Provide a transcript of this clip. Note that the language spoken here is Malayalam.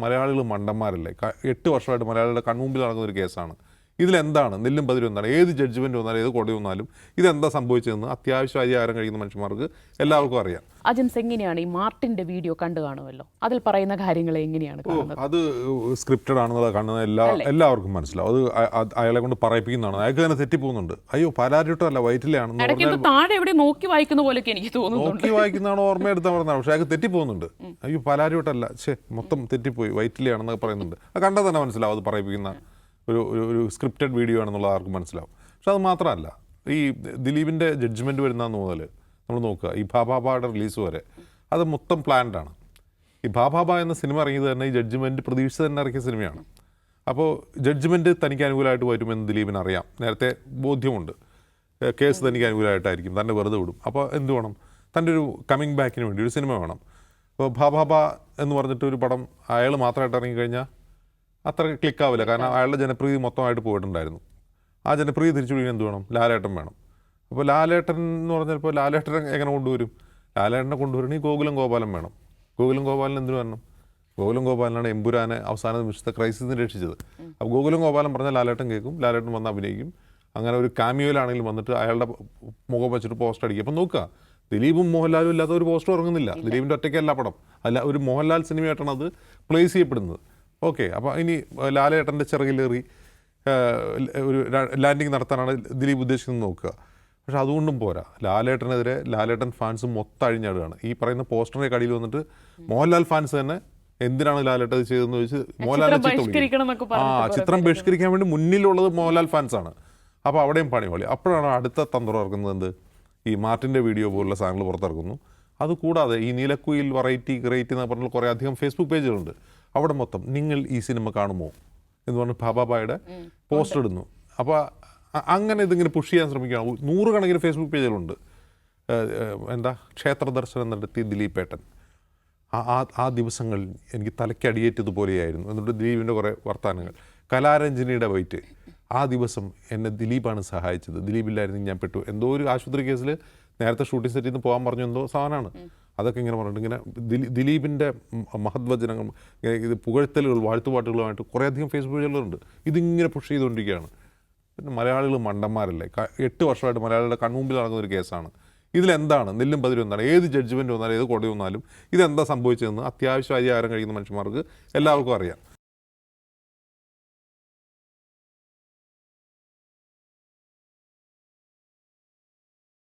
മലയാളികൾ മണ്ടന്മാരല്ലേ? 8 വർഷമായിട്ട് മലയാളികളുടെ കൺമുമ്പിൽ നടക്കുന്ന ഒരു കേസാണ്. ഇതിലെന്താണ് നെല്ലും പതിരും എന്താണ്? ഏത് ജഡ്ജ്മെൻറ്റ് വന്നാലും ഏത് കോടതി വന്നാലും ഇതെന്താ സംഭവിച്ചതെന്ന് അത്യാവശ്യം അരിയാഹാരം കഴിക്കുന്ന മനുഷ്യന്മാർക്ക് എല്ലാവർക്കും അറിയാം. അജൻസ് എങ്ങനെയാണ് ഈ മാർട്ടിൻ്റെ വീഡിയോ കണ്ടു കാണുമല്ലോ, അതിൽ പറയുന്ന കാര്യങ്ങൾ എങ്ങനെയാണ് കാണുന്നത്? അത് സ്ക്രിപ്റ്റഡ് ആണെന്നുള്ളത് കാണുന്നത് എല്ലാവർക്കും മനസ്സിലാവും. അത് അയാളെ കൊണ്ട് പറയിപ്പിക്കുന്നതാണ്. അയാൾക്ക് തന്നെ തെറ്റിപ്പോകുന്നുണ്ട്. അയ്യോ പാലാരിട്ടല്ല വയറ്റിലാണെന്ന് താഴെ എവിടെ നോക്കി വായിക്കുന്ന പോലെയൊക്കെ എനിക്ക് തോന്നുന്നു. നോക്കി വായിക്കുന്നതാണ് ഓർമ്മയെടുത്താൽ പറഞ്ഞതാണ്. പക്ഷേ അയാൾക്ക് തെറ്റിപ്പോകുന്നുണ്ട്. അയ്യോ പാലാരിട്ടല്ല, മൊത്തം തെറ്റിപ്പോയി വയറ്റിലാണെന്നൊക്കെ പറയുന്നുണ്ട്. അത് കണ്ടാൽ തന്നെ മനസ്സിലാവും അത് പറയിപ്പിക്കുന്ന ഒരു സ്ക്രിപ്റ്റഡ് വീഡിയോ ആണെന്നുള്ളത് ആർക്കും മനസ്സിലാവും. പക്ഷെ അത് മാത്രമല്ല, ഈ ദിലീപിൻ്റെ ജഡ്ജ്മെൻറ്റ് വരുന്നതെന്ന് മുതൽ നമ്മൾ നോക്കുക, ഈ ബാബാബയുടെ റിലീസ് വരെ അത് മൊത്തം പ്ലാൻഡാണ്. ഈ ബാബാബ എന്ന സിനിമ ഇറങ്ങിയത് തന്നെ ഈ ജഡ്ജ്മെൻറ്റ് പ്രതീക്ഷിച്ച് തന്നെ ഇറക്കിയ സിനിമയാണ്. അപ്പോൾ ജഡ്ജ്മെൻറ്റ് തനിക്ക് അനുകൂലമായിട്ട് വരുമെന്ന് ദിലീപിന് അറിയാം, നേരത്തെ ബോധ്യമുണ്ട്. കേസ് തനിക്ക് അനുകൂലമായിട്ടായിരിക്കും, തന്നെ വെറുതെ വിടും. അപ്പോൾ എന്ത് വേണം? തൻ്റെ ഒരു കമ്മിങ് ബാക്കിന് വേണ്ടി ഒരു സിനിമ വേണം. അപ്പോൾ ബാബാബ എന്ന് പറഞ്ഞിട്ട് ഒരു പടം അയാൾ മാത്രമായിട്ട് ഇറങ്ങിക്കഴിഞ്ഞാൽ അത്ര ക്ലിക്കാവില്ല. കാരണം അയാളുടെ ജനപ്രീതി മൊത്തമായിട്ട് പോയിട്ടുണ്ടായിരുന്നു. ആ ജനപ്രീതി തിരിച്ചു പിടിക്കാൻ എന്ത് വേണം? ലാലേട്ടൻ വേണം. അപ്പോൾ ലാലേട്ടൻ എന്ന് പറഞ്ഞപ്പോൾ ലാലേട്ടൻ എങ്ങനെ കൊണ്ടുവരും? ലാലേട്ടനെ കൊണ്ടുവരണമെങ്കിൽ ഗോകുലം ഗോപാലൻ വേണം. ഗോകുലം ഗോപാലൻ എന്തിനു വരണം? ഗോകുലം ഗോപാലനാണ് എമ്പുരാനെ അവസാന നിമിഷത്തെ ക്രൈസിസിന് രക്ഷിച്ചത്. അപ്പോൾ ഗോകുലം ഗോപാലൻ പറഞ്ഞാൽ ലാലേട്ടൻ കേൾക്കും, ലാലേട്ടൻ വന്ന് അഭിനയിക്കും. അങ്ങനെ ഒരു കാമിയോയിലാണെങ്കിലും വന്നിട്ട് അയാളുടെ മുഖം വെച്ചിട്ട് പോസ്റ്റർ അടിക്കും. അപ്പോൾ നോക്കുക, ദിലീപും മോഹൻലാലും ഇല്ലാത്ത ഒരു പോസ്റ്റർ ഇറങ്ങുന്നില്ല. ദിലീപിൻ്റെ ഒറ്റയ്ക്കല്ല പടം, അല്ല ഒരു മോഹൻലാൽ സിനിമയായിട്ടാണ് അത് പ്ലേസ് ചെയ്യപ്പെടുന്നത്. ഓക്കെ, അപ്പോൾ ഇനി ലാലേട്ടൻ്റെ ചിറകിലേറി ഒരു ലാൻഡിങ് നടത്താനാണ് ദിലീപ് ഉദ്ദേശിക്കുന്നത് നോക്കുക. പക്ഷെ അതുകൊണ്ടും പോരാ. ലാലേട്ടനെതിരെ ലാലേട്ടൻ ഫാൻസ് മൊത്തം അഴിഞ്ഞാടുകയാണ്. ഈ പറയുന്ന പോസ്റ്ററിൻ്റെ കടിയിൽ വന്നിട്ട് മോഹൻലാൽ ഫാൻസ് തന്നെ എന്തിനാണ് ലാലേട്ടൻ ഇത് ചെയ്തതെന്ന് ചോദിച്ച് മോഹൻലാലിനെ ചിത്രം ബഹിഷ്കരിക്കാൻ വേണ്ടി മുന്നിലുള്ളത് മോഹൻലാൽ ഫാൻസാണ്. അപ്പോൾ അവിടെയും പണിപാളി. അപ്പോഴാണ് അടുത്ത തന്ത്രം ഇറക്കുന്നത്. എന്ത്? ഈ മാർട്ടിൻ്റെ വീഡിയോ പോലുള്ള സാധനങ്ങൾ പുറത്തിറക്കുന്നു. അതുകൂടാതെ ഈ നീലക്കുയിൽ വെറൈറ്റി എന്ന് പറഞ്ഞാൽ കുറേ അധികം ഫേസ്ബുക്ക് പേജുകളുണ്ട്. അവിടെ മൊത്തം നിങ്ങൾ ഈ സിനിമ കാണുമോ എന്ന് പറഞ്ഞ് ബാബാബയുടെ പോസ്റ്റർ ഇടുന്നു. അപ്പോൾ അങ്ങനെ ഇതിങ്ങനെ പുഷ് ചെയ്യാൻ ശ്രമിക്കുകയാണ്. 100 കണക്കിന് ഫേസ്ബുക്ക് പേജുകളുണ്ട്. ക്ഷേത്ര ദർശനം നടത്തി ദിലീപേട്ടൻ ആ ദിവസങ്ങൾ എനിക്ക് തലയ്ക്കടിയേറ്റതുപോലെയായിരുന്നു എന്നിട്ട് ദിലീപിൻ്റെ കുറേ വർത്തമാനങ്ങൾ. കലാരഞ്ജനിയുടെ വൈറ്റ് ആ ദിവസം എന്നെ ദിലീപാണ് സഹായിച്ചത്, ദിലീപില്ലായിരുന്നെങ്കിൽ ഞാൻ പെട്ടു. എന്തോ ഒരു ആശുപത്രി കേസിൽ നേരത്തെ ഷൂട്ടിംഗ് സെറ്റിൽ നിന്ന് പോകാൻ പറഞ്ഞു, എന്തോ സാധനമാണ് അതൊക്കെ ഇങ്ങനെ പറഞ്ഞിട്ട് ഇങ്ങനെ ദിലീപിൻ്റെ മഹത്വചനങ്ങൾ, ഇത് പുകഴ്ത്തലുകൾ, വാഴ്ത്തുപാട്ടുകളുമായിട്ട് കുറേയധികം ഫേസ്ബുക്ക് പേജുകളുണ്ട്. ഇതിങ്ങനെ പുഷ് ചെയ്തുകൊണ്ടിരിക്കുകയാണ്. പിന്നെ മലയാളികൾ മണ്ടന്മാരല്ലേ? 8 വർഷമായിട്ട് മലയാളികളുടെ കൺമുമ്പിൽ നടക്കുന്ന ഒരു കേസാണ്. ഇതിലെന്താണ് നെല്ലും പതിരും എന്താണ്? ഏത് ജഡ്ജ്മെൻറ്റ് വന്നാലും ഏത് കോടതി വന്നാലും ഇതെന്താ സംഭവിച്ചതെന്ന് അത്യാവശ്യം അരിയാഹാരം കഴിക്കുന്ന മനുഷ്യന്മാർക്ക് എല്ലാവർക്കും അറിയാം.